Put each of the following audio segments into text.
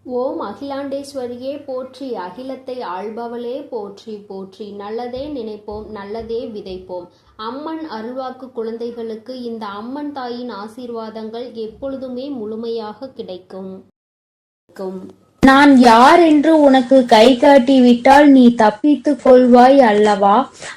ஓம் அகிலாண்டேஸ்வரியே போற்றி, அகிலத்தை ஆள்பவளே போற்றி போற்றி. நல்லதே நினைப்போம், நல்லதே விதைப்போம். அம்மன் அருள்வாக்கு குழந்தைகளுக்கு இந்த அம்மன் தாயின் ஆசீர்வாதங்கள் எப்பொழுதுமே முழுமையாக கிடைக்கும். நான் யார் என்று உனக்கு கை காட்டிவிட்டால் நீ தப்பித்துக் கொள்வாய் அல்லவா?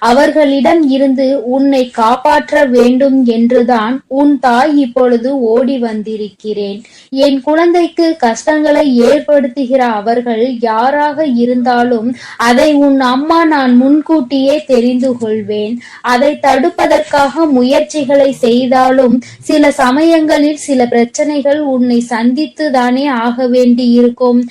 அவர்களிடம் இருந்து உன்னை காப்பாற்ற வேண்டும் என்றுதான் உன் தாய் இப்பொழுது ஓடி வந்திருக்கிறேன். என் குழந்தைக்கு கஷ்டங்களை ஏற்படுத்துகிற அவர்கள் யாராக இருந்தாலும் அதை உன் அம்மா நான் முன்கூட்டியே தெரிந்து கொள்வேன். அதை தடுப்பதற்காக முயற்சிகளை செய்தாலும் சில சமயங்களில் சில பிரச்சனைகள் உன்னை சந்தித்து தானே ஆக வேண்டி இருக்கும்.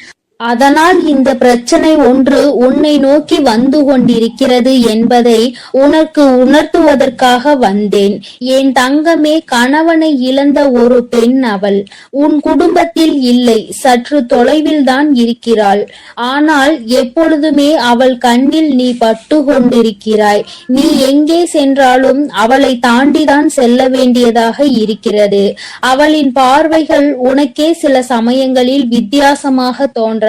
அதனால் இந்த பிரச்சனை ஒன்று உன்னை நோக்கி வந்து கொண்டிருக்கிறது என்பதை உனக்கு உணர்த்துவதற்காக வந்தேன். என் தங்கமே, கணவனை இழந்த ஒரு பெண் அவள். உன் குடும்பத்தில் இல்லை, சற்று தொலைவில் தான் இருக்கிறாள். ஆனால் எப்பொழுதுமே அவள் கண்ணில் நீ பட்டு கொண்டிருக்கிறாய். நீ எங்கே சென்றாலும் அவளை தாண்டிதான் செல்ல வேண்டியதாக இருக்கிறது. அவளின் பார்வைகள் உனக்கே சில சமயங்களில் வித்தியாசமாக தோன்ற.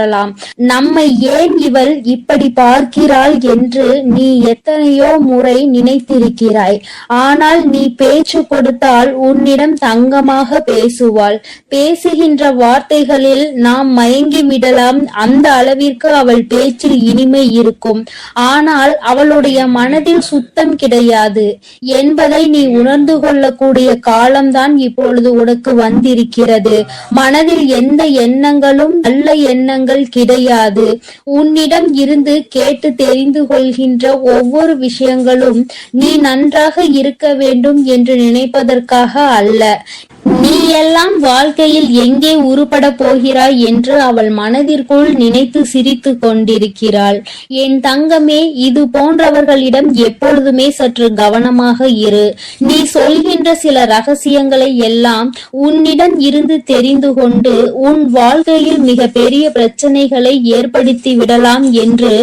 நம்மை ஏன் இவள் இப்படி பார்க்கிறாள் என்று நீ எத்தனையோ முறை நினைத்திருக்கிறாய். ஆனால் நீ பேச்சு கொடுத்தால் உன்னிடம் தங்கமாக பேசுவாள். பேசுகின்ற வார்த்தைகளில் நாம் மயங்கி விடலாம். அந்த அளவிற்கு அவள் பேச்சில் இனிமை இருக்கும். ஆனால் அவளுடைய மனதில் சுத்தம் கிடையாது என்பதை நீ உணர்ந்து கொள்ளக்கூடிய காலம்தான் இப்பொழுது உனக்கு வந்திருக்கிறது. மனதில் எந்த எண்ணங்களும் நல்ல எண்ணங்கள் கிடையாது. உன்னிடம் இருந்து கேட்டு தெரிந்து கொள்கின்ற ஒவ்வொரு விஷயங்களும் நீ நன்றாக இருக்க வேண்டும் என்று நினைப்பதற்காக அல்ல. நீ எல்லாம் வாழ்க்கையில் எங்கே உருப்பட போகிறாய் என்று அவள் மனதிற்குள் நினைத்து சிரித்து கொண்டிருக்கிறாள். என் தங்கமே, இது போன்றவர்களிடம் எப்பொழுதுமே சற்று கவனமாக இரு. நீ சொல்கின்ற சில ரகசியங்களை எல்லாம் உன்னிடம் இருந்து தெரிந்து கொண்டு உன் வாழ்க்கையில் மிக பெரிய பிரச்சனைகளை ஏற்படுத்தி விடலாம் என்று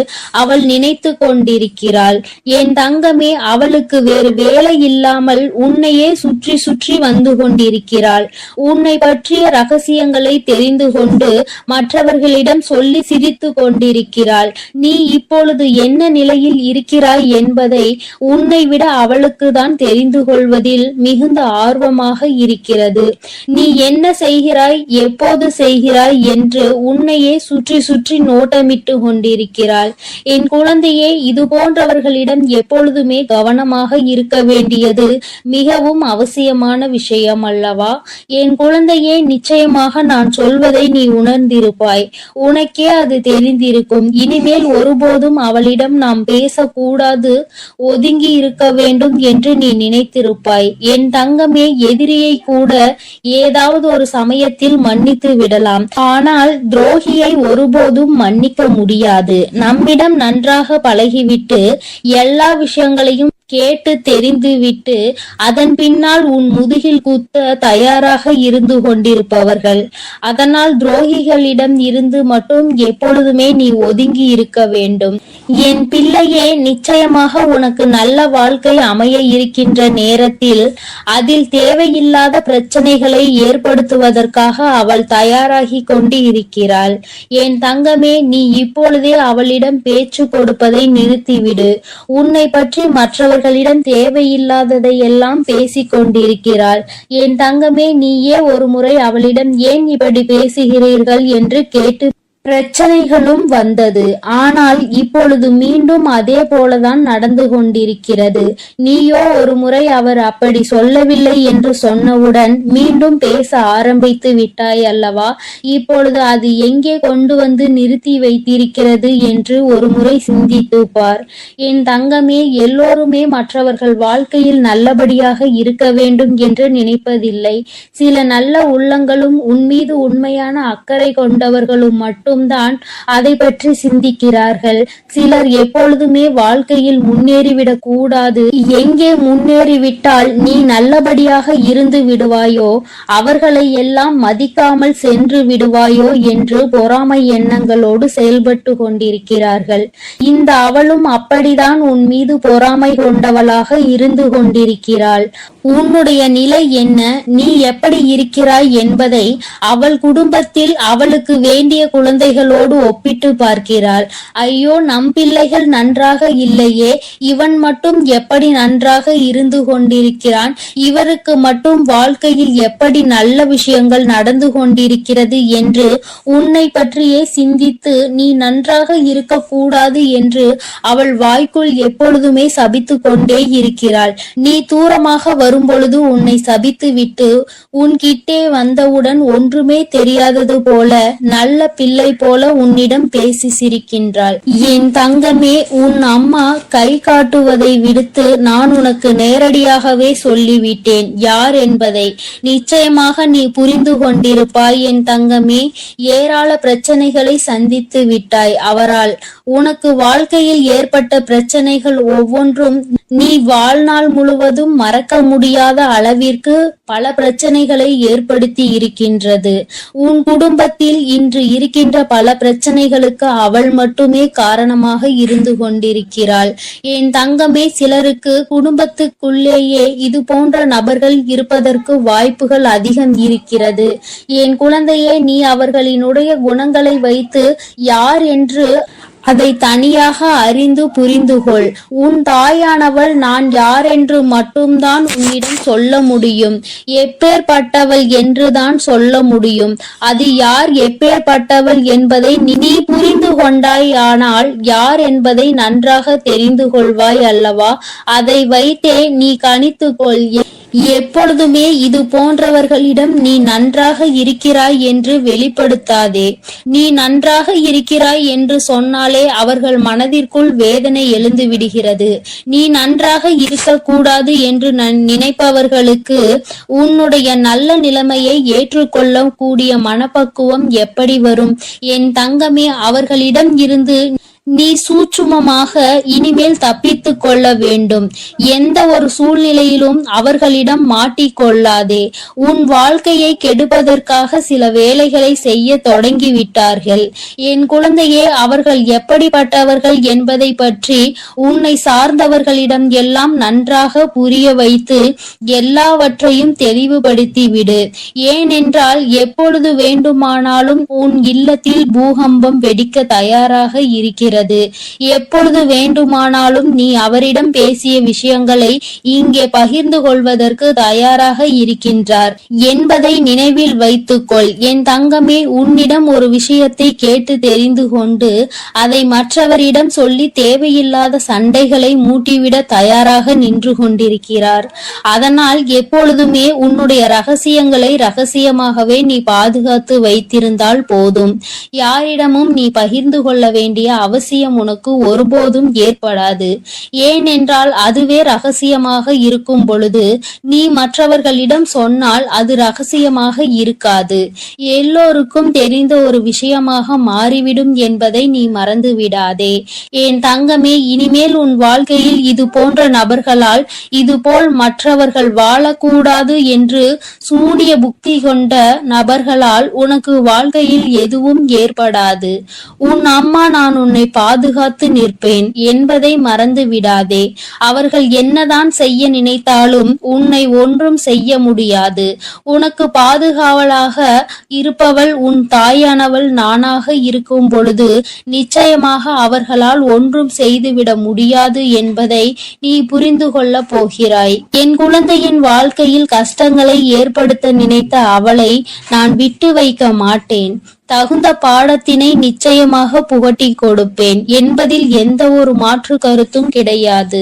அவள் நினைத்து கொண்டிருக்கிறாள். என் தங்கமே, அவளுக்கு வேறு வேலை இல்லாமல் உன்னையே சுற்றி சுற்றி வந்து கொண்டிருக்கிறாள். உன்னை பற்றிய ரகசியங்களை தெரிந்து கொண்டு மற்றவர்களிடம் சொல்லி சிரித்து கொண்டிருக்கிறாள். நீ இப்பொழுது என்ன நிலையில் இருக்கிறாய் என்பதை உன்னை விட அவளுக்கு தான் தெரிந்து கொள்வதில் மிகுந்த ஆர்வமாக இருக்கிறது. நீ என்ன செய்கிறாய், எப்போது செய்கிறாய் என்று உன்னையே சுற்றி சுற்றி நோட்டமிட்டு கொண்டிருக்கிறாள். என் குழந்தையே, இது போன்றவர்களிடம் எப்பொழுதுமே கவனமாக இருக்க வேண்டியது மிகவும் அவசியமான விஷயம் அல்லவா? என் குழந்தையே, நிச்சயமாக நான் சொல்வதை நீ உணர்ந்திருப்பாய். உனக்கே அது தெரிந்திருக்கும். இனிமேல் ஒருபோதும் அவளிடம் நாம் பேசக்கூடாது, ஒதுங்கி இருக்க வேண்டும் என்று நீ நினைத்திருப்பாய். என் தங்கமே, எதிரியை கூட ஏதாவது ஒரு சமயத்தில் மன்னித்து விடலாம். ஆனால் துரோகியை ஒருபோதும் மன்னிக்க முடியாது. நம்மிடம் நன்றாக பழகிவிட்டு எல்லா விஷயங்களையும் கேட்டு தெரிந்து விட்டு அதன் பின்னால் உன் முதுகில் குத்த தயாராக இருந்து கொண்டிருப்பவர்கள். அதனால் துரோகிகளிடம் இருந்து மட்டும் எப்பொழுதுமே நீ ஒதுங்கி இருக்க வேண்டும். என் பிள்ளையே, நிச்சயமாக உனக்கு நல்ல வாழ்க்கை அமைய இருக்கின்ற நேரத்தில் அதில் தேவையில்லாத பிரச்சனைகளை ஏற்படுத்துவதற்காக அவள் தயாராகி கொண்டு இருக்கிறாள். என் தங்கமே, நீ இப்பொழுதே அவளிடம் பேச்சு கொடுப்பதை நிறுத்திவிடு. உன்னை பற்றி மற்றவர்களிடம் தேவையில்லாததை எல்லாம் பேசிக் கொண்டிருக்கிறாள். என் தங்கமே, நீயே ஒரு முறை அவளிடம் ஏன் இப்படி பேசுகிறீர்கள் என்று கேட்டு பிரச்சனைகளும் வந்தது. ஆனால் இப்பொழுது மீண்டும் அதே போலதான் நடந்து கொண்டிருக்கிறது. நீயோ ஒரு முறை அவர் அப்படி சொல்லவில்லை என்று சொன்னவுடன் மீண்டும் பேச ஆரம்பித்து விட்டாய் அல்லவா? இப்பொழுது அது எங்கே கொண்டு வந்து நிறுத்தி வைத்திருக்கிறது என்று ஒரு முறை சிந்தித்து பார். என் தங்கமே, எல்லோருமே மற்றவர்கள் வாழ்க்கையில் நல்லபடியாக இருக்க வேண்டும் என்று நினைப்பதில்லை. சில நல்ல உள்ளங்களும் உன்மீது உண்மையான அக்கறை கொண்டவர்களும் மட்டும் மட்டும்தான் அதை பற்றி சிந்திக்கிறார்கள். சிலர் எப்பொழுதுமே வாழ்க்கையில் முன்னேறிவிடக் கூடாது, எங்கே முன்னேறிவிட்டால் நீ நல்லபடியாக இருந்து விடுவாயோ, அவர்களை எல்லாம் மதிக்காமல் சென்று விடுவாயோ என்று பொறாமை எண்ணங்களோடு செயல்பட்டு கொண்டிருக்கிறார்கள். இந்த அவளும் அப்படிதான் உன் மீது பொறாமை கொண்டவளாக இருந்து கொண்டிருக்கிறாள். உன்னுடைய நிலை என்ன, நீ எப்படி இருக்கிறாய் என்பதை அவள் குடும்பத்தில் அவளுக்கு வேண்டிய குழந்தைகளோடு ஒப்பிட்டு பார்க்கிறாள். ஐயோ, நம் பிள்ளைகள் நன்றாக இல்லையே, இவன் மட்டும் எப்படி நன்றாக இருந்து கொண்டிருக்கிறான், இவருக்கு மட்டும் வாழ்க்கையில் எப்படி நல்ல விஷயங்கள் நடந்து கொண்டிருக்கிறது என்று உன்னை பற்றியே சிந்தித்து நீ நன்றாக இருக்கக்கூடாது என்று அவள் வாய்க்குள் எப்பொழுதுமே சபித்து கொண்டே இருக்கிறாள். நீ தூரமாக வரும்பொழுது உன்னை சபித்து விட்டு உன்கிட்டே வந்தவுடன் ஒன்றுமே தெரியாதது போல நல்ல பிள்ளை போல உன்னிடம் பேசி சிரிக்கின்றாள். என் தங்கமே, உன் அம்மா கை காட்டுவதை விடுத்து நான் உனக்கு நேரடியாகவே சொல்லிவிட்டேன் யார் என்பதை. நிச்சயமாக நீ புரிந்து கொண்டிருப்பாய் என் தங்கமே. ஏராள பிரச்சனைகளை சந்தித்து விட்டாய் அவரால். உனக்கு வாழ்க்கையில் ஏற்பட்ட பிரச்சனைகள் ஒவ்வொன்றும் நீ வாழ்நாள் முழுவதும் மறக்க முடியாத அளவிற்கு பல பிரச்சனைகளை ஏற்படுத்தி இருக்கின்றது. உன் குடும்பத்தில் இன்று இருக்கின்ற பல பிரச்சனைகளுக்கு அவள் மட்டுமே காரணமாக இருந்து கொண்டிருக்கிறாள். என் தங்கமே, சிலருக்கு குடும்பத்துக்குள்ளேயே இது போன்ற நபர்கள் இருப்பதற்கு வாய்ப்புகள் அதிகம் இருக்கிறது. என் குழந்தையே, நீ அவர்களினுடைய குணங்களை வைத்து யார் என்று அதை தனியாக அறிந்து புரிந்து கொள். உன் தாயானவள் நான் யார் என்று மட்டும்தான் உன்னிடம் சொல்ல முடியும். எப்பேற்பட்டவள் என்றுதான் சொல்ல முடியும். அது யார், எப்பேற்பட்டவள் என்பதை நீ புரிந்து கொண்டாய். ஆனால் யார் என்பதை நன்றாக தெரிந்து கொள்வாய் அல்லவா? அதை வைத்தே நீ கணித்துக்கொள். எப்பொழுதுமே இது போன்றவர்களிடம் நீ நன்றாக இருக்கிறாய் என்று வெளிப்படுத்தாதே. நீ நன்றாக இருக்கிறாய் என்று சொன்னாலே அவர்கள் மனதிற்குள் வேதனை எழுந்து விடுகிறது. நீ நன்றாக இருக்கக்கூடாது என்று நினைப்பவர்களுக்கு உன்னுடைய நல்ல நிலைமையை ஏற்றுக்கொள்ள கூடிய மனப்பக்குவம் எப்படி வரும்? என் தங்கமே, அவர்களிடம் இருந்து நீ சூட்சுமமாக இனிமேல் தப்பித்து கொள்ள வேண்டும். எந்த ஒரு சூழ்நிலையிலும் அவர்களிடம் மாட்டிக்கொள்ளாதே. உன் வாழ்க்கையை கெடுப்பதற்காக சில வேலைகளை செய்ய தொடங்கிவிட்டார்கள். என் குழந்தையே, அவர்கள் எப்படிப்பட்டவர்கள் என்பதை பற்றி உன்னை சார்ந்தவர்களிடம் எல்லாம் நன்றாக புரிய வைத்து எல்லாவற்றையும் தெளிவுபடுத்தி விடு. ஏனென்றால் எப்பொழுது வேண்டுமானாலும் உன் இல்லத்தில் பூகம்பம் வெடிக்க தயாராக இருக்கிறது. எப்பொழுது வேண்டுமானாலும் நீ அவரிடம் பேசிய விஷயங்களை இங்கே பகிர்ந்து கொள்வதற்கு தயாராக இருக்கின்றார் என்பதை நினைவில் வைத்துக்கொள். என் தங்கமே, உன்னிடம் ஒரு விஷயத்தை கேட்டு தெரிந்து கொண்டு அதை மற்றவரிடம் சொல்லி தேவையில்லாத சண்டைகளை மூட்டிவிட தயாராக நின்று கொண்டிருக்கிறார். அதனால் எப்பொழுதுமே உன்னுடைய ரகசியங்களை ரகசியமாகவே நீ பாதுகாத்து வைத்திருந்தால் போதும். யாரிடமும் நீ பகிர்ந்து கொள்ள வேண்டிய அவசியம் உனக்கு ஒருபோதும் ஏற்படாது. ஏனென்றால் அதுவே ரகசியமாக இருக்கும் பொழுது நீ மற்றவர்களிடம் சொன்னால் அது ரகசியமாக இருக்காது, எல்லோருக்கும் தெரிந்த ஒரு விஷயமாக மாறிவிடும் என்பதை நீ மறந்து விடாதே. என் தங்கமே, இனிமேல் உன் வாழ்க்கையில் இது போன்ற நபர்களால் இதுபோல் மற்றவர்கள் வாழக்கூடாது என்று சூனிய புக்தி கொண்ட நபர்களால் உனக்கு வாழ்க்கையில் எதுவும் ஏற்படாது. உன் அம்மா நான் உன்னை பாதுகாத்து நிற்பேன் என்பதை மறந்து விடாதே. அவர்கள் என்னதான் செய்ய நினைத்தாலும் உன்னை ஒன்றும் செய்ய முடியாது. உனக்கு பாதுகாவலாக இருப்பவள் உன் தாயானவள் நானாக இருக்கும் பொழுது நிச்சயமாக அவர்களால் ஒன்றும் செய்துவிட முடியாது என்பதை நீ புரிந்து கொள்ள போகிறாய். என் குழந்தையின் வாழ்க்கையில் கஷ்டங்களை ஏற்படுத்த நினைத்த அவளை நான் விட்டு வைக்க மாட்டேன். தகுந்த பாடத்தினை நிச்சயமாக புகட்டி கொடுப்பேன் என்பதில் எந்த ஒரு மாற்று கருத்தும் கிடையாது.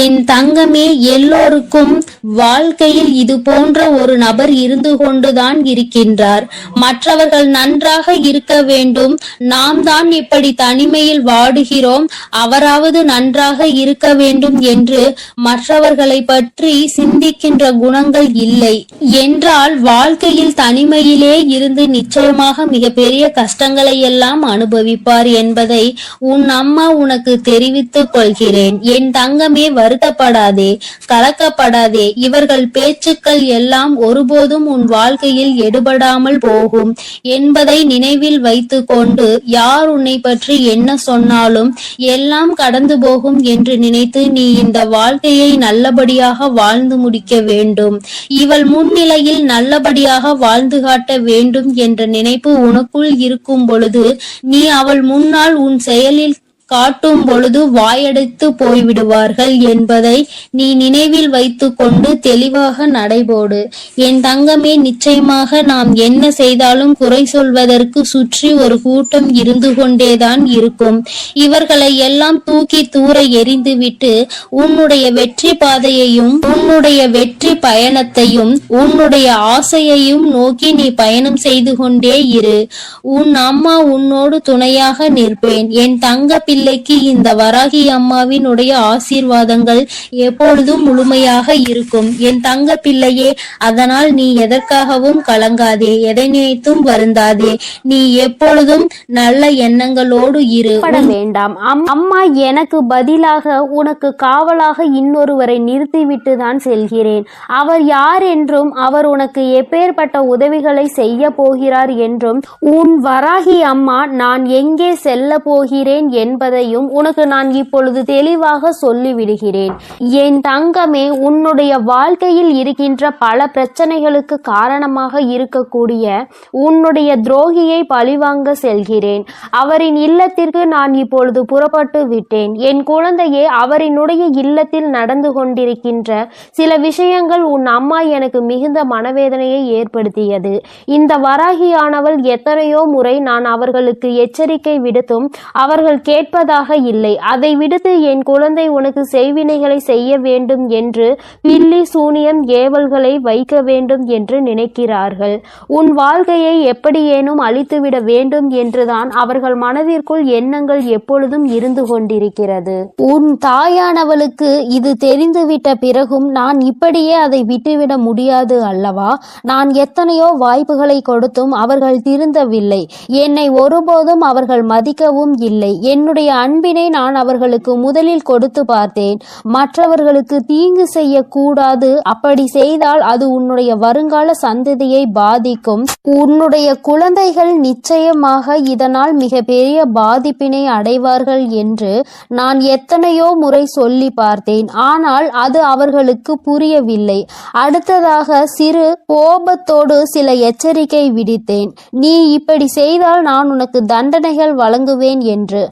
என் தங்கமே, எல்லோருக்கும் வாழ்க்கையில் இது போன்ற ஒரு நபர் இருந்து கொண்டுதான் இருக்கின்றார். மற்றவர்கள் நன்றாக இருக்க வேண்டும், நாம் தான் இப்படி தனிமையில் வாடுகிறோம், அவராவது நன்றாக இருக்க வேண்டும் என்று மற்றவர்களை பற்றி சிந்திக்கின்ற குணங்கள் இல்லை என்றால் வாழ்க்கையில் தனிமையிலே இருந்து நிச்சயமாக மிகப்பெரிய கஷ்டங்களை எல்லாம் அனுபவிப்பார் என்பதை உன் அம்மா உனக்கு தெரிவித்துக் கொள்கிறேன். என் தங்கமே, வருத்தப்படாதே, கலக்கப்படாதே. இவர்கள் பேச்சுக்கள் எல்லாம் ஒருபோதும் உன் வாழ்க்கையில் எடுபடாமல் போகும் என்பதை நினைவில் வைத்துக் கொண்டு யார் உன்னை பற்றி என்ன சொன்னாலும் எல்லாம் கடந்து போகும் என்று நினைத்து நீ இந்த வாழ்க்கையை நல்லபடியாக வாழ்ந்து முடிக்க வேண்டும். இவள் முன்னிலையில் நல்லபடியாக வாழ்ந்து காட்ட வேண்டும் என்ற நினைப்பு உனக்குள் இருக்கும் பொழுது நீ அவள் முன்னால் உன் செயலில் காட்டும் பொழுது வாயடைத்து போய்விடுவார்கள் என்பதை நீ நினைவில் வைத்துக் கொண்டு தெளிவாக நடைபோடு. என் தங்கமே, நிச்சயமாக நாம் என்ன செய்தாலும் குறை சொல்வதற்கு சுற்றி ஒரு கூட்டம் இருந்து கொண்டேதான் இருக்கும். இவர்களை எல்லாம் தூக்கி தூர எறிந்துவிட்டு உன்னுடைய வெற்றி பாதையையும் உன்னுடைய வெற்றி பயணத்தையும் உன்னுடைய ஆசையையும் நோக்கி நீ பயணம் செய்து கொண்டே இரு. உன் அம்மா உன்னோடு துணையாக நிற்பேன். என் தங்க பிள்ளைக்கு இந்த வராகி அம்மாவினுடைய ஆசீர்வாதங்கள் எப்பொழுதும் முழுமையாக இருக்கும். என் தங்க பிள்ளையே, அதனால் நீ எதற்காகவும் கலங்காதே, எதை நினைத்தும் வருந்தாதே. நீ எப்பொழுதும் நல்ல எண்ணங்களோடு இரு. வேண்டாம். அம்மா எனக்கு பதிலாக உனக்கு காவலாக இன்னொருவரை நிறுத்திவிட்டு தான் செல்கிறேன். அவர் யார் என்றும் அவர் உனக்கு எப்பேற்பட்ட உதவிகளை செய்ய போகிறார் என்றும் உன் வராகி அம்மா நான் எங்கே செல்ல போகிறேன் என்பதையும் உனக்கு நான் இப்பொழுது தெளிவாக சொல்லிவிடுகிறேன். என் தங்கமே, உன்னுடைய வாழ்க்கையில் இருக்கின்ற பல பிரச்சனைகளுக்கு காரணமாக இருக்கக்கூடிய உன்னுடைய துரோகியை பழிவாங்க செல்கிறேன். அவரின் இல்லத்திற்கு நான் இப்பொழுது புறப்பட்டு விட்டேன். என் குழந்தையே, அவரினுடைய இல்லத்தில் நடந்து கொண்டிருக்கின்ற சில விஷயங்கள் உன் அம்மா எனக்கு மிகுந்த மனவேதனையை ஏற்படுத்தியது. இந்த வராகியானவள் எத்தனையோ முறை நான் அவர்களுக்கு எச்சரிக்கை விடுத்தும் அவர்கள் கேட்பதாக இல்லை. அதை விடுத்து என் குழந்தை உனக்கு செய்வினைகளை செய்ய வேண்டும் என்று பில்லி சூனியம் ஏவல்களை வைக்க வேண்டும் என்று நினைக்கிறார்கள். உன் வாழ்க்கையை எப்படியேனும் அழித்துவிட வேண்டும் என்றுதான் அவர்கள் மனதிற்குள் எண்ணங்கள் எப்பொழுதும் இருந்து கொண்டிருக்கிறது. உன் தாயானவளுக்கு இது தெரிந்துவிட்ட பிறகும் நான் இப்படியே அதை விட்டுவிட முடியாது அல்லவா? நான் எத்தனையோ வாய்ப்புகளை கொடுத்தும் அவர்கள் திருந்தவில்லை. என்னை ஒருபோதும் அவர்கள் மதிக்கவும் இல்லை. என்னுடைய அன்பினை நான் அவர்களுக்கு முதலில் கொடுத்து பார்த்தேன். மற்றவர்களுக்கு தீங்கு செய்யக்கூடாது, அப்படி செய்தால் அது உன்னுடைய வருங்கால சந்ததியை பாதிக்கும். உன்னுடைய குழந்தைகள் நிச்சயமாக இதனால் மிக பெரிய பாதிப்பினை அடைவார்கள் என்று நான் எத்தனையோ முறை சொல்லி பார்த்தேன். ஆனால் அது அவர்களுக்கு புரியவில்லை. அடுத்ததாக சிறு கோபத்தோடு சில எச்சரிக்கை விடுத்தேன். நீ இப்படி செய்தால் நான் உனக்கு தண்டனைகள் வழங்குவேன் என்று.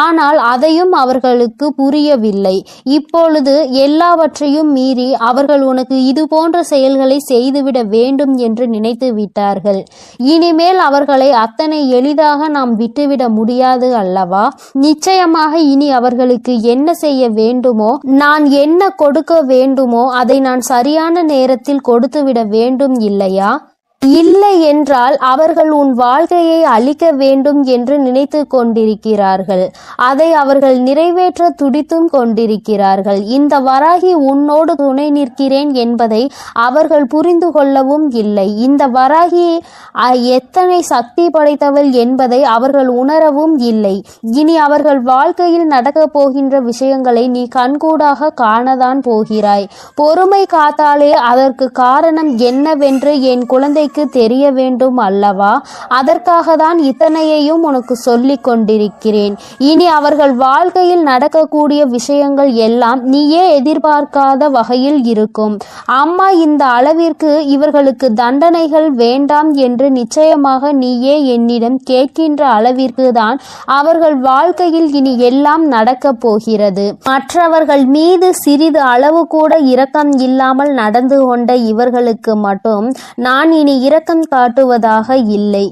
ஆனால் அதையும் அவர்களுக்கு புரியவில்லை. இப்பொழுது எல்லாவற்றையும் மீறி அவர்கள் உனக்கு இது போன்ற செயல்களை செய்துவிட வேண்டும் என்று நினைத்து விட்டார்கள். இனிமேல் அவர்களை அத்தனை எளிதாக நாம் விட்டுவிட முடியாது அல்லவா? நிச்சயமாக இனி அவர்களுக்கு என்ன செய்ய வேண்டுமோ, நான் என்ன கொடுக்க வேண்டுமோ அதை நான் சரியான நேரத்தில் கொடுத்துவிட வேண்டும் இல்லையா? இல்லை என்றால் அவர்கள் உன் வாழ்க்கையை அழிக்க வேண்டும் என்று நினைத்து கொண்டிருக்கிறார்கள். அதை அவர்கள் நிறைவேற்ற துடித்தும் கொண்டிருக்கிறார்கள். இந்த வராகி உன்னோடு துணை நிற்கிறேன் என்பதை அவர்கள் புரிந்து கொள்ளவும் இல்லை. இந்த வராகி எத்தனை சக்தி படைத்தவள் என்பதை அவர்கள் உணரவும் இல்லை. இனி அவர்கள் வாழ்க்கையில் நடக்கப் போகின்ற விஷயங்களை நீ கண்கூடாக காணதான் போகிறாய். பொறுமை காத்தாலே அதற்கு காரணம் என்னவென்று என் குழந்தை தெரிய வேண்டும் அல்லவா? அதற்காக தான் இத்தனையையும் உனக்கு சொல்லிக் கொண்டிருக்கிறேன். இனி அவர்கள் வாழ்க்கையில் நடக்கக்கூடிய விஷயங்கள் எல்லாம் நீயே எதிர்பார்க்காத வகையில் இருக்கும். அம்மா இந்த அளவிற்கு இவர்களுக்கு தண்டனைகள் வேண்டாம் என்று நிச்சயமாக நீயே என்னிடம் கேட்கின்ற அளவிற்கு தான் அவர்கள் வாழ்க்கையில் இனி எல்லாம் நடக்கப் போகிறது. மற்றவர்கள் மீது சிறிது அளவு கூட இரக்கம் இல்லாமல் நடந்து கொண்ட இவர்களுக்கு மட்டும் நான் இனி இரக்கம் காட்டுவதாக இல்லை.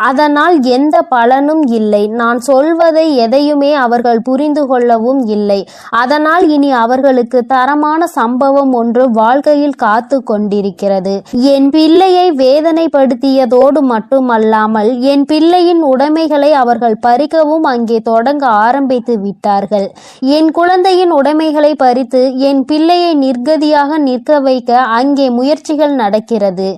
அதனால் எந்த பலனும் இல்லை. நான் சொல்வதை எதையுமே அவர்கள் புரிந்து கொள்ளவும் இல்லை. அதனால் இனி அவர்களுக்கு தரமான சம்பவம் ஒன்று வாழ்க்கையில் காத்து கொண்டிருக்கிறது. என் பிள்ளையை வேதனைப்படுத்தியதோடு மட்டுமல்லாமல் என் பிள்ளையின் உடைமைகளை அவர்கள் பறிக்கவும் அங்கே தொடங்க ஆரம்பித்து விட்டார்கள். என் குழந்தையின் உடைமைகளை பறித்து என் பிள்ளையை நிர்கதியாக நிற்க வைக்க அங்கே முயற்சிகள் நடக்கிறது.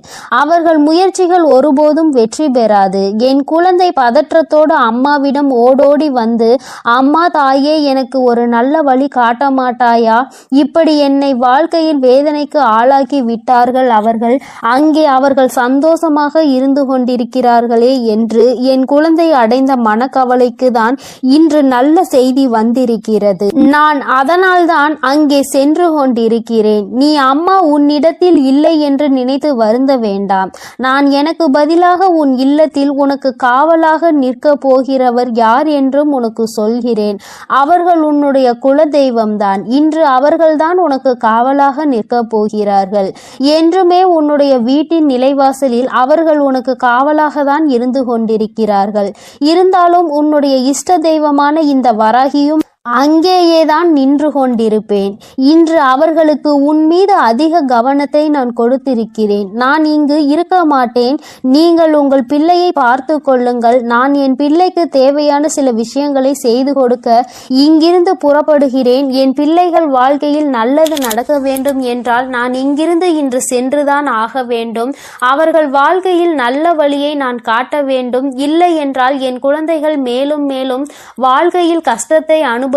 அவர்கள் முயற்சிகள் ஒருபோதும் வெற்றி பெறாது. என் குழந்தை பதற்றத்தோடு அம்மாவிடம் ஓடோடி வந்து, அம்மா தாயே, எனக்கு ஒரு நல்ல வழி காட்ட மாட்டாயா? இப்படி என்னை வாழ்க்கையில் வேதனைக்கு ஆளாக்கி விட்டார்கள் அவர்கள். அங்கே அவர்கள் சந்தோஷமாக இருந்து கொண்டிருக்கிறார்களே என்று என் குழந்தை அடைந்த மனக்கவலைக்கு தான் இன்று நல்ல செய்தி வந்திருக்கிறது. நான் அதனால்தான் அங்கே சென்று கொண்டிருக்கிறேன். நீ அம்மா உன்னிடத்தில் இல்லை என்று நினைத்து வருந்த வேண்டாம். நான் எனக்கு பதிலாக உன் இல்லத்தில் உனக்கு காவலாக நிற்க போகிறவர் யார் என்றும் உனக்கு சொல்கிறேன். அவர்கள் உன்னுடைய குல தெய்வம்தான். இன்று அவர்கள்தான் உனக்கு காவலாக நிற்க போகிறார்கள். என்றுமே உன்னுடைய வீட்டின் நிலைவாசலில் அவர்கள் உனக்கு காவலாக தான் இருந்து கொண்டிருக்கிறார்கள். இருந்தாலும் உன்னுடைய இஷ்ட தெய்வமான இந்த வராகியும் அங்கேயேதான் நின்று கொண்டிருப்பேன். இன்று அவர்களுக்கு உன் மீது அதிக கவனத்தை நான் கொடுத்திருக்கிறேன். நான் இங்கு இருக்க மாட்டேன். நீங்கள் உங்கள் பிள்ளையை பார்த்து கொள்ளுங்கள். நான் என் பிள்ளைக்கு தேவையான சில விஷயங்களை செய்து கொடுக்க இங்கிருந்து புறப்படுகிறேன். என் பிள்ளைகள் வாழ்க்கையில் நல்லது நடக்க வேண்டும் என்றால் நான் இங்கிருந்து இன்று சென்றுதான் ஆக வேண்டும். அவர்கள் வாழ்க்கையில் நல்ல வழியை நான் காட்ட வேண்டும். இல்லை என்றால் என் குழந்தைகள் மேலும் மேலும் வாழ்க்கையில் கஷ்டத்தை அனுபவிப்பார்கள்.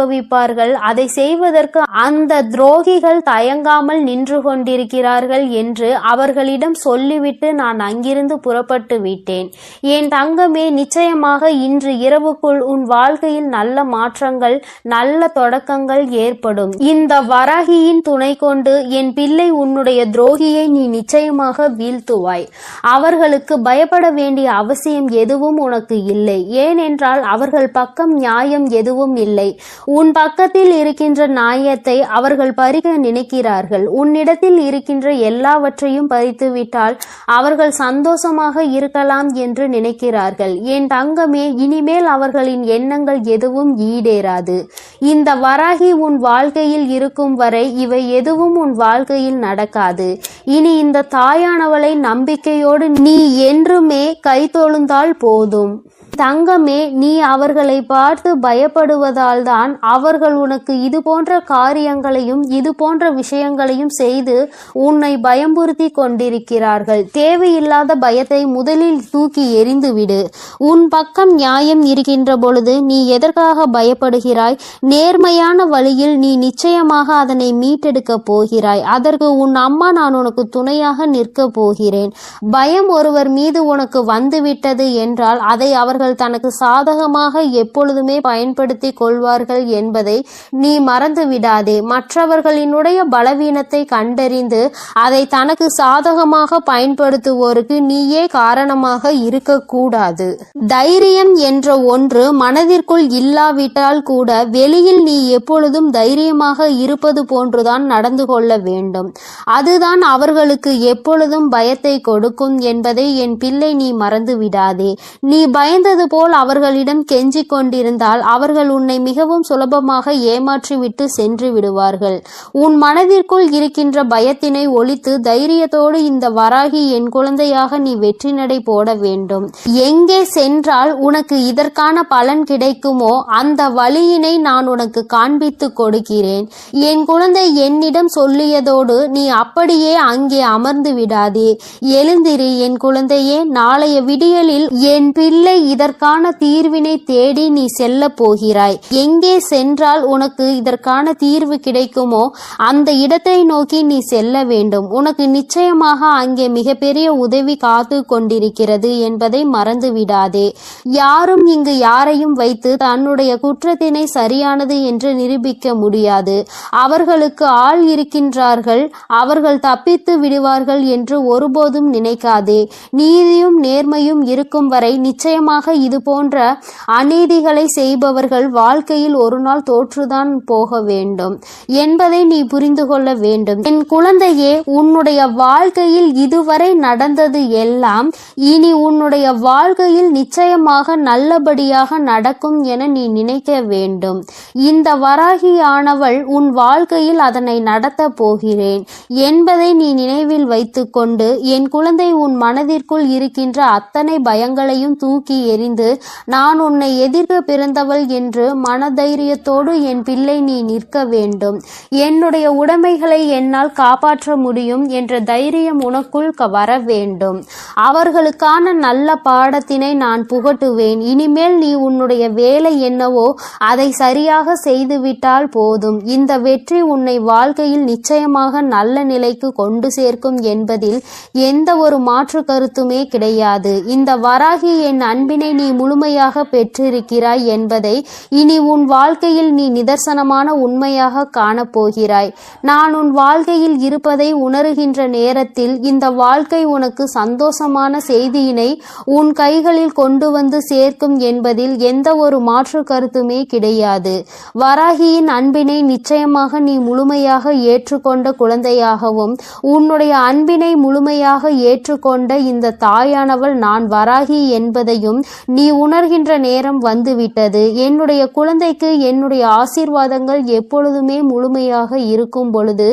அதை செய்வதற்கு அந்த துரோகிகள் தயங்காமல் நின்று கொண்டிருக்கிறார்கள் என்று அவர்களிடம் சொல்லிவிட்டு நான் அங்கிருந்து புறப்பட்டு விட்டேன். என் தங்கமே, நிச்சயமாக இன்று இரவுக்குள் உன் வாழ்க்கையில் நல்ல மாற்றங்கள், நல்ல தொடக்கங்கள் ஏற்படும். இந்த வராகியின் துணை கொண்டு என் பிள்ளை உன்னுடைய துரோகியை நீ நிச்சயமாக வீழ்த்துவாய். அவர்களுக்கு பயப்பட வேண்டிய அவசியம் எதுவும் உனக்கு இல்லை. ஏனென்றால் அவர்கள் பக்கம் நியாயம் எதுவும் இல்லை. உன் பக்கத்தில் இருக்கின்ற நியாயத்தை அவர்கள் பறிக்க நினைக்கிறார்கள். உன்னிடத்தில் இருக்கின்ற எல்லாவற்றையும் பறித்துவிட்டால் அவர்கள் சந்தோஷமாக இருக்கலாம் என்று நினைக்கிறார்கள். என் தங்கமே, இனிமேல் அவர்களின் எண்ணங்கள் எதுவும் ஈடேறாது. இந்த வராகி உன் வாழ்க்கையில் இருக்கும் வரை இவை எதுவும் உன் வாழ்க்கையில் நடக்காது. இனி இந்த தாயானவளை நம்பிக்கையோடு நீ என்றுமே கைதொழுந்தால் போதும். தங்கமே, நீ அவர்களை பார்த்து பயப்படுவதால் தான் அவர்கள் உனக்கு இது போன்ற காரியங்களையும் இது போன்ற விஷயங்களையும் செய்து உன்னை பயம்புறுத்தி கொண்டிருக்கிறார்கள். தேவையில்லாத பயத்தை முதலில் தூக்கி எறிந்துவிடு. உன் பக்கம் நியாயம் இருக்கின்ற பொழுது நீ எதற்காக பயப்படுகிறாய்? நேர்மையான வழியில் நீ நிச்சயமாக அதனை மீட்டெடுக்க போகிறாய். அதற்கு உன் அம்மா நான் உனக்கு துணையாக நிற்க போகிறேன். பயம் ஒருவர் மீது உனக்கு வந்துவிட்டது என்றால் அதை அவர்கள் தனக்கு சாதகமாக எப்பொழுதுமே பயன்படுத்தி கொள்வார்கள் என்பதை நீ மறந்து விடாதே. மற்றவர்களினுடைய பலவீனத்தை கண்டறிந்து அதை தனக்கு சாதகமாக பயன்படுத்துவோருக்கு நீயே காரணமாக இருக்கக்கூடாது. தைரியம் என்ற ஒன்று மனதிற்குள் இல்லாவிட்டால் கூட வெளியில் நீ எப்பொழுதும் தைரியமாக இருப்பது போன்றுதான் நடந்து கொள்ள வேண்டும். அதுதான் அவர்களுக்கு எப்பொழுதும் பயத்தை கொடுக்கும் என்பதை என் பிள்ளை நீ மறந்து விடாதே. நீ பயந்தது போல் அவர்களிடம் கெஞ்சிக் கொண்டிருந்தால் அவர்கள் உன்னை மிகவும் சுலபமாக ஏமாற்றிவிட்டு சென்று விடுவார்கள். உன் மனதிற்குள் இருக்கின்ற பயத்தினை ஒழித்து தைரியத்தோடு இந்த வராகி என் குழந்தையாக நீ வெற்றி நடை போட வேண்டும். எங்கே சென்றால் உனக்கு இதற்கான பலன் கிடைக்குமோ அந்த வழியினை நான் உனக்கு காண்பித்து கொடுக்கிறேன். என் குழந்தை என்னிடம் சொல்லியதோடு நீ அப்படியே அங்கே அமர்ந்து விடாதே. எழுந்திரு என் குழந்தையே. நாளைய விடியலில் என் பிள்ளை இதற்கான தீர்வினை தேடி நீ செல்ல போகிறாய். எங்கே சென்றால் உனக்கு இதற்கான தீர்வு கிடைக்குமோ அந்த இடத்தை நோக்கி நீ செல்ல வேண்டும். உனக்கு நிச்சயமாக அங்கே மிகப்பெரிய உதவி காத்து கொண்டிருக்கிறது என்பதை மறந்து விடாதே. யாரும் இங்கு யாரையும் வைத்து தன்னுடைய குற்றத்தினை சரியானது என்று நிரூபிக்க முடியாது. அவர்களுக்கு ஆள் இருக்கின்றார்கள், அவர்கள் தப்பித்து விடுவார்கள் என்று ஒருபோதும் நினைக்காதே. நீதியும் நேர்மையும் இருக்கும் வரை நிச்சயமாக இது போன்ற அநீதிகளை செய்பவர்கள் வாழ்க்கையில் ஒரு நாள் தோற்றுதான் போக வேண்டும் என்பதை நீ புரிந்து கொள்ள வேண்டும். என் குழந்தையே, உன்னுடைய வாழ்க்கையில் இதுவரை நடந்தது எல்லாம் இனி உன்னுடைய வாழ்க்கையில் நிச்சயமாக நல்லபடியாக நடக்கும் என நீ நினைக்க வேண்டும். இந்த வராகியானவள் உன் வாழ்க்கையில் அதனை நடத்த போகிறேன் என்பதை நீ நினைவில் வைத்துக்கொண்டு, என் குழந்தை, உன் மனதிற்குள் இருக்கின்ற அத்தனை பயங்களையும் தூக்கி எறிந்து, நான் உன்னை எதிர்க்க பிறந்தவள் என்று மனதைரியத்தோடு என் பிள்ளை நீ நிற்க வேண்டும். என்னுடைய உடைமைகளை என்னால் காப்பாற்ற முடியும் என்ற தைரியம் உனக்குள் வர வேண்டும். அவர்களுக்கான நல்ல பாடத்தினை நான் புகட்டுவேன். இனிமேல் நீ உன்னுடைய வேலை என்னவோ அதை சரியாக செய்துவிட்டால் போதும். இந்த வெற்றி உன்னை வாழ்க்கையில் நிச்சயமாக நல்ல நிலைக்கு கொண்டு சேர்க்கும் என்பதில் எந்த ஒரு மாற்று கருத்துமே கிடையாது. இந்த வராகி என் அன்பினை நீ முழுமையாக பெற்றிருக்கிறாய் என்பதை இனி உன் வாழ்க்கையில் நீ நிதர்சனமான உண்மையாக காணப்போகிறாய். நான் உன் வாழ்க்கையில் இருப்பதை உணர்கின்ற நேரத்தில் இந்த வாழ்க்கை உனக்கு சந்தோஷமான செய்தியினை உன் கைகளில் கொண்டு வந்து சேர்க்கும் என்பதில் எந்த ஒரு மாற்று கருத்துமே கிடையாது. வராகியின் அன்பினை நிச்சயமாக நீ முழுமையாக ஏற்றுக்கொண்ட குழந்தையாகவும், உன்னுடைய அன்பினை முழுமையாக ஏற்றுக்கொண்ட இந்த தாயானவள் நான் வராகி என்பதையும் நீ உணர்கின்ற நேரம் வந்துவிட்டது. என்னுடைய குழந்தைக்கு என்னுடைய ஆசீர்வாதங்கள் எப்பொழுதுமே முழுமையாக இருக்கும் பொழுது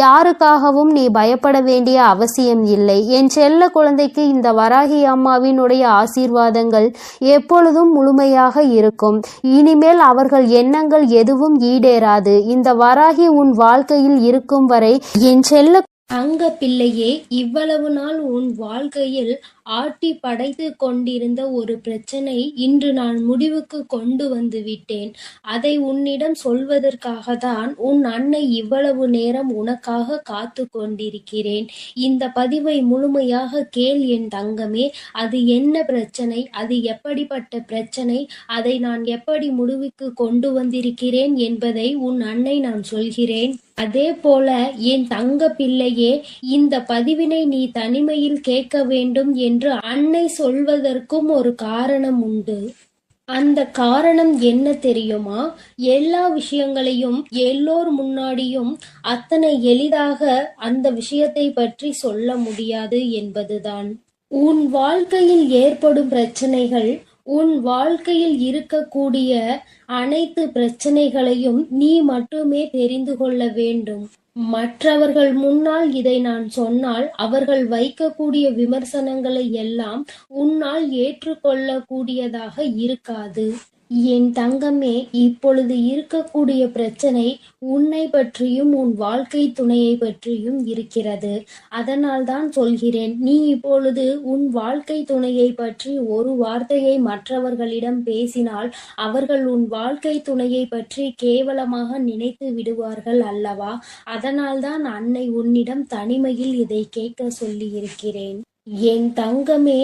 யாருக்காகவும் நீ பயப்பட வேண்டிய அவசியம் இல்லை. என் செல்ல குழந்தைக்கு இந்த வராகி அம்மாவினுடைய ஆசீர்வாதங்கள் எப்பொழுதும் முழுமையாக இருக்கும். இனிமேல் அவர்கள் எண்ணங்கள் எதுவும் ஈடேறாது. இந்த வராகி உன் வாழ்க்கையில் இருக்கும் வரை என் செல்ல அங்க பிள்ளையே, இவ்வளவு நாள் உன் வாழ்க்கையில் ஆட்டி படைத்து கொண்டிருந்த ஒரு பிரச்சனை இன்று நான் முடிவுக்கு கொண்டு வந்து விட்டேன். அதை உன்னிடம் சொல்வதற்காக தான் உன் அன்னை இவ்வளவு நேரம் உனக்காக காத்து கொண்டிருக்கிறேன். இந்த பதிவை முழுமையாக கேள் என் தங்கமே. அது என்ன பிரச்சனை, அது எப்படிப்பட்ட பிரச்சனை, அதை நான் எப்படி முடிவுக்கு கொண்டு வந்திருக்கிறேன் என்பதை உன் அன்னை நான் சொல்கிறேன். அதே போல என் தங்க பிள்ளையே, இந்த பதிவினை நீ தனிமையில் கேட்க வேண்டும் என்று அன்னை சொல்வதற்கும் ஒரு காரணம் உண்டு. அந்த காரணம் என்ன தெரியுமா? எல்லா விஷயங்களையும் எல்லோர் முன்னாடியும் அத்தனை எளிதாக அந்த விஷயத்தை பற்றி சொல்ல முடியாது என்பதுதான். உன் வாழ்க்கையில் ஏற்படும் பிரச்சனைகள், உன் வாழ்க்கையில் இருக்கக்கூடிய அனைத்து பிரச்சனைகளையும் நீ மட்டுமே தெரிந்து கொள்ள வேண்டும். மற்றவர்கள் முன்னால் இதை நான் சொன்னால் அவர்கள் வைக்கக்கூடிய விமர்சனங்களை எல்லாம் உன்னால் ஏற்றுக்கொள்ளக்கூடியதாக இருக்காது. என் தங்கமே, இப்பொழுது இருக்கக்கூடிய பிரச்சனை உன்னை பற்றியும் உன் வாழ்க்கை துணையை பற்றியும் இருக்கிறது. அதனால் தான் சொல்கிறேன், நீ இப்பொழுது உன் வாழ்க்கை துணையை பற்றி ஒரு வார்த்தையை மற்றவர்களிடம் பேசினால் அவர்கள் உன் வாழ்க்கை துணையை பற்றி கேவலமாக நினைத்து விடுவார்கள் அல்லவா? அதனால்தான் அன்னை உன்னிடம் தனிமையில் இதை கேட்க சொல்லி இருக்கிறேன். என் தங்கமே,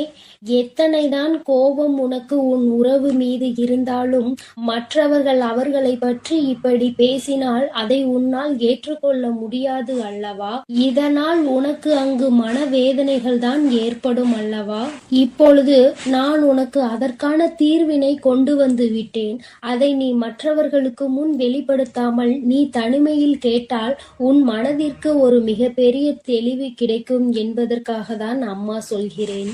எத்தனைதான் கோபம் உனக்கு உன் உறவு மீது இருந்தாலும் மற்றவர்கள் அவர்களை பற்றி இப்படி பேசினால் அதை உன்னால் ஏற்றுக்கொள்ள முடியாது அல்லவா? இதனால் உனக்கு அங்கு மனவேதனைகள் தான் ஏற்படும் அல்லவா? இப்பொழுது நான் உனக்கு அதற்கான தீர்வினை கொண்டு வந்து விட்டேன். அதை நீ மற்றவர்களுக்கு முன் வெளிப்படுத்தாமல் நீ தனிமையில் கேட்டால் உன் மனதிற்கு ஒரு மிகப்பெரிய தெளிவு கிடைக்கும் என்பதற்காக தான் அம்மா சொல்கிறேன்.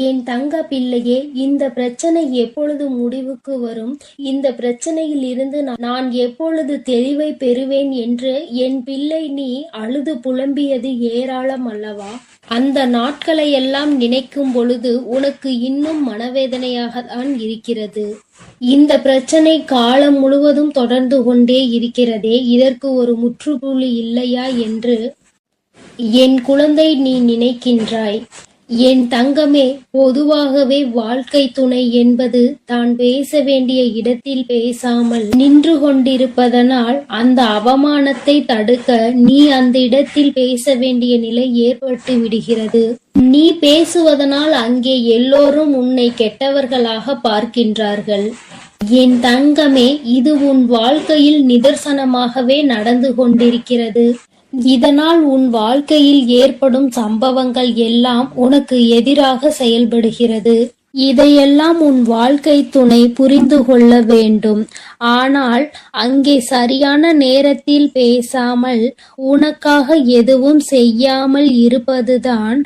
என் தங்க பிள்ளையே, இந்த பிரச்சனை எப்பொழுது முடிவுக்கு வரும், இந்த பிரச்சனையில் இருந்து நான் எப்பொழுது தெளிவை பெறுவேன் என்று என் பிள்ளை நீ அழுது புலம்பியது ஏராளம் அல்லவா? அந்த நாட்களை எல்லாம் நினைக்கும் பொழுது உனக்கு இன்னும் மனவேதனையாக தான் இருக்கிறது. இந்த பிரச்சனை காலம் முழுவதும் தொடர்ந்து கொண்டே இருக்கிறதே, இதற்கு ஒரு முற்றுப்புள்ளி இல்லையா என்று என் குழந்தை நீ நினைக்கின்றாய். என் தங்கமே, பொதுவாகவே வாழ்க்கை துணை என்பது தான் பேச வேண்டிய இடத்தில் பேசாமல் நின்று கொண்டிருப்பதனால் அந்த அவமானத்தை தடுக்க நீ அந்த இடத்தில் பேச வேண்டிய நிலை ஏற்பட்டு விடுகிறது. நீ பேசுவதனால் அங்கே எல்லோரும் உன்னை கெட்டவர்களாக பார்க்கின்றார்கள். என் தங்கமே, இது உன் வாழ்க்கையில் நிதர்சனமாகவே நடந்து கொண்டிருக்கிறது. இதனால் உன் வாழ்க்கையில் ஏற்படும் சம்பவங்கள் எல்லாம் உனக்கு எதிராக செயல்படுகிறது. இதையெல்லாம் உன் வாழ்க்கை துணை புரிந்து கொள்ள வேண்டும். ஆனால் அங்கே சரியான நேரத்தில் பேசாமல் உனக்காக எதுவும் செய்யாமல் இருப்பதுதான்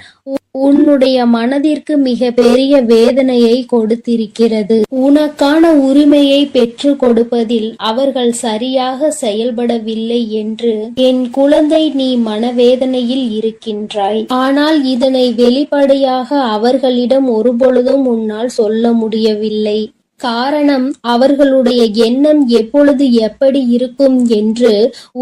உன்னுடைய மனதிற்கு மிக பெரிய வேதனையை கொடுத்திருக்கிறது. உனக்கான உரிமையை பெற்று கொடுப்பதில் அவர்கள் சரியாக செயல்படவில்லை என்று என் குழந்தை நீ மனவேதனையில் இருக்கின்றாய். ஆனால் இதனை வெளிப்படையாக அவர்களிடம் ஒருபொழுதும் உன்னால் சொல்ல முடியவில்லை. காரணம், அவர்களுடைய எண்ணம் எப்பொழுது எப்படி இருக்கும் என்று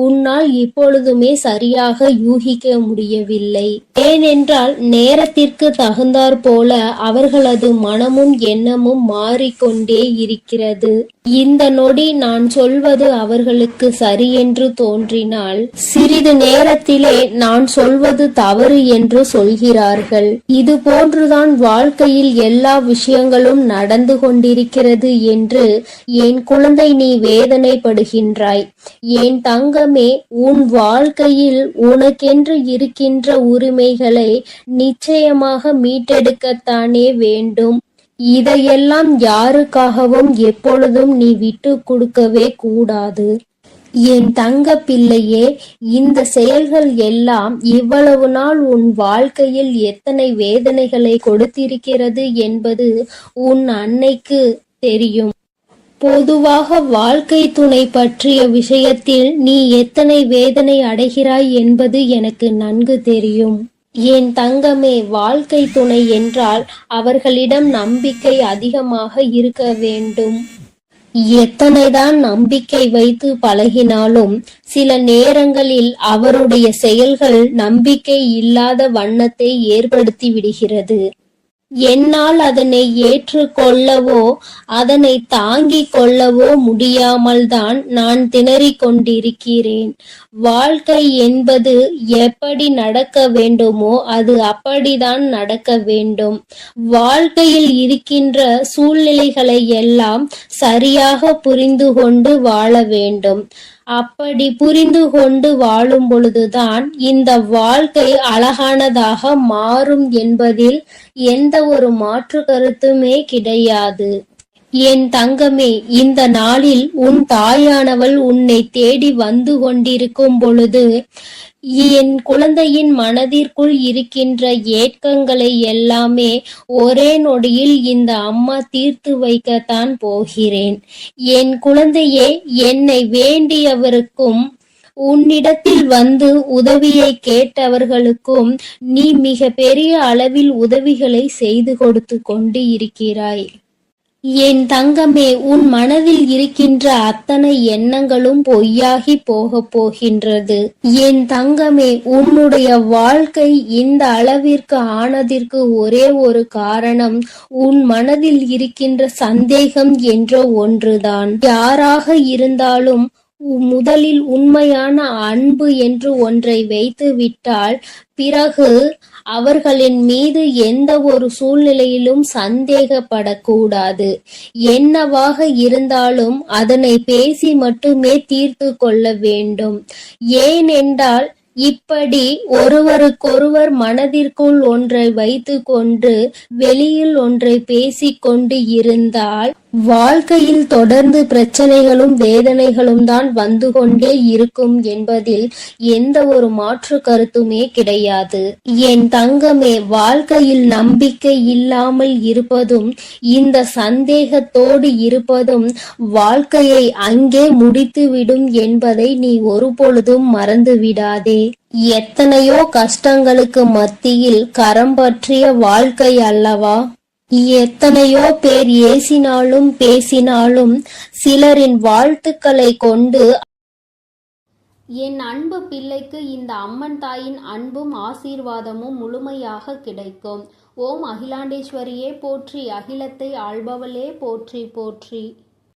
உன்னால் இப்பொழுதுமே சரியாக யூகிக்க முடியவில்லை. ஏனென்றால் நேரத்திற்கு தகுந்தாற் போல அவர்களது மனமும் எண்ணமும் மாறிக்கொண்டே இருக்கிறது. இந்த நொடி நான் சொல்வது அவர்களுக்கு சரியென்று தோன்றினால் சிறிது நேரத்திலே நான் சொல்வது தவறு என்று சொல்கிறார்கள். இது போன்றுதான் வாழ்க்கையில் எல்லா விஷயங்களும் நடந்து கொண்டிருக்கிறது என்று என் குழந்தை நீ வேதனைப்படுகின்றாய். என் தங்கமே, உன் வாழ்க்கையில் உனக்கென்று இருக்கின்ற உரிமைகளை நிச்சயமாக மீட்டெடுக்கத்தானே வேண்டும். இதையெல்லாம் யாருக்காகவும் எப்பொழுதும் நீ விட்டு கொடுக்கவே கூடாது. என் தங்க பிள்ளையே, இந்த செயல்கள் எல்லாம் இவ்வளவு நாள் உன் வாழ்க்கையில் எத்தனை வேதனைகளை கொடுத்திருக்கிறது என்பது உன் அன்னைக்கு தெரியும். பொதுவாக வாழ்க்கை துணை பற்றிய விஷயத்தில் நீ எத்தனை வேதனை அடைகிறாய் என்பது எனக்கு நன்கு தெரியும். என் தங்கமே, வாழ்க்கை துணை என்றால் அவர்களிடம் நம்பிக்கை அதிகமாக இருக்க வேண்டும். எத்தனைதான் நம்பிக்கை வைத்து பழகினாலும் சில நேரங்களில் அவருடைய செயல்கள் நம்பிக்கை இல்லாத வண்ணத்தை ஏற்படுத்தி விடுகிறது. என்னால் அதனை ஏற்றுக்கொள்ளவோ அதனை தாங்கிக் கொள்ளவோ முடியாமல் தான் நான் திணறிக் கொண்டிருக்கிறேன். வாழ்க்கை என்பது எப்படி நடக்க வேண்டுமோ அது அப்படிதான் நடக்க வேண்டும். வாழ்க்கையில் இருக்கின்ற சூழ்நிலைகளை எல்லாம் சரியாக புரிந்து கொண்டு வாழ வேண்டும். அப்படி புரிந்து கொண்டு வாழும் பொழுதுதான் இந்த வாழ்க்கை அழகானதாக மாறும் என்பதில் எந்த ஒரு மாற்று கருத்துமே கிடையாது. என் தங்கமே, இந்த நாளில் உன் தாயானவள் உன்னை தேடி வந்து கொண்டிருக்கும் பொழுது என் குழந்தையின் மனதிற்குள் இருக்கின்ற ஏக்கங்களை எல்லாமே ஒரே நொடியில் இந்த அம்மா தீர்த்து வைக்கத்தான் போகிறேன். என் குழந்தையே, என்னை வேண்டியவருக்கும் உன்னிடத்தில் வந்து உதவியை கேட்டவர்களுக்கும் நீ மிக பெரிய அளவில் உதவிகளை செய்து கொடுத்து கொண்டு இருக்கிறாய். என் தங்கமே, உன் மனதில் இருக்கின்ற அத்தனை எண்ணங்களும் பொய்யாகி போகின்றது. என் தங்கமே, உன்னுடைய வாழ்க்கை இந்த அளவிற்கு ஆனதற்கு ஒரே ஒரு காரணம் உன் மனதில் இருக்கின்ற சந்தேகம் என்ற ஒன்றுதான். யாராக இருந்தாலும் முதலில் உண்மையான அன்பு என்று ஒன்றை வைத்து விட்டால் பிறகு அவர்களின் மீது எந்த ஒரு சூழ்நிலையிலும் சந்தேகப்படக்கூடாது. என்னவாக இருந்தாலும் அதனை பேசி மட்டுமே தீர்த்து கொள்ள வேண்டும். ஏனென்றால் இப்படி ஒருவருக்கொருவர் மனதிற்குள் ஒன்றை வைத்து கொண்டு வெளியில் ஒன்றை பேசிக்கொண்டு இருந்தால் வாழ்க்கையில் தொடர்ந்து பிரச்சனைகளும் வேதனைகளும் தான் வந்து கொண்டே இருக்கும் என்பதில் எந்த ஒரு மாற்று கருத்துமே கிடையாது. என் தங்கமே, வாழ்க்கையில் நம்பிக்கை இல்லாமல் இருப்பதும் இந்த சந்தேகத்தோடு இருப்பதும் வாழ்க்கையை அங்கே முடித்துவிடும் என்பதை நீ ஒருபொழுதும் மறந்து விடாதே. எத்தனையோ கஷ்டங்களுக்கு மத்தியில் கரம் பற்றிய வாழ்க்கை அல்லவா? எத்தனையோ பேர் ஏசினாலும் பேசினாலும் சிலரின் வாழ்த்துக்களை கொண்டு என் அன்பு பிள்ளைக்கு இந்த அம்மன் தாயின் அன்பும் ஆசீர்வாதமும் முழுமையாக கிடைக்கும். ஓம் அகிலாண்டேஸ்வரியே போற்றி, அகிலத்தை ஆள்பவளே போற்றி போற்றி.